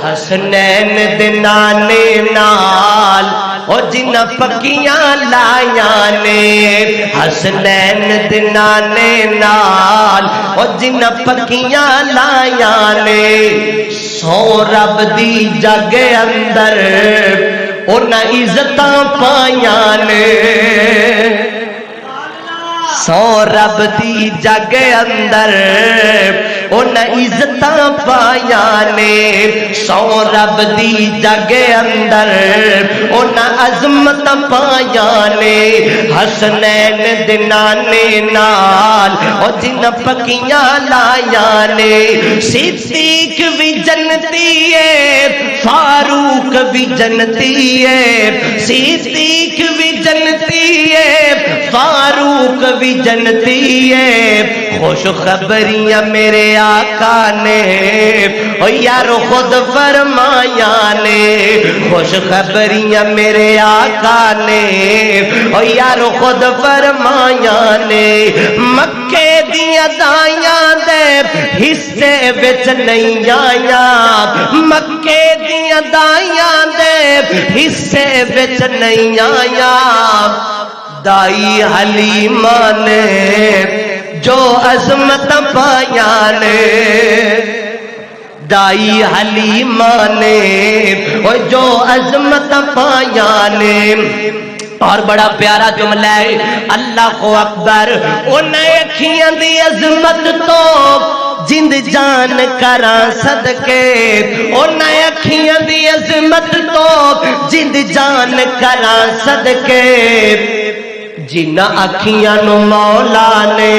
حسنین دے نانے نال او جنہ پکیاں لائیاں نے حسنین دے نانے نال او جنہ پکیاں لائیاں نے سو رب دی جگ اندر انہاں عزتاں پائیاں نے سو رب دی جگ اندر انہاں عزتاں پائیاں نے سو رب دی جگ اندر انہاں عظمت پائیاں نے حسنین دے نانے نال او جنہ پکیاں لائیاں نے صدیق بھی جنتی ہے فاروق بھی جنتی ہے صدیق بھی جنتی ہے فاروق بھی جنتی ہے خوش خبریاں میرے آقا نے او یارو خود فرمایا نے خوش خبریاں میرے آقا نے او یارو خود فرمایا نے مکے دیاں دائیاں دے حصے وچ نہیں آیا مکے دیاں دائیاں دے حصے وچ نہیں آیا دائی حلیمہ نے جو عظمت پایا نے دائی حلیمہ نے جو عظمت پایا نے اور بڑا پیارا جملہ ہے اللہ اکبر انہیں اکھیاں دی عظمت تو جند جان کراں صدقے انہیں اکھیاں دی عظمت تو جند جان کراں صدقے جنہ اکھیاں نو مولا نے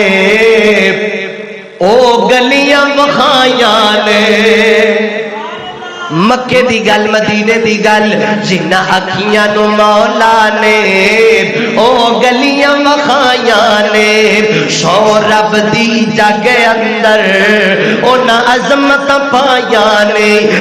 او گلیاں وکھائیاں نے مکے دی گل مدینے دی گل جنہ اکھیاں نو مولا نے او گلیاں وکھائیاں نے سو رب دی جگ اندر انہاں عظمت پائیاں نے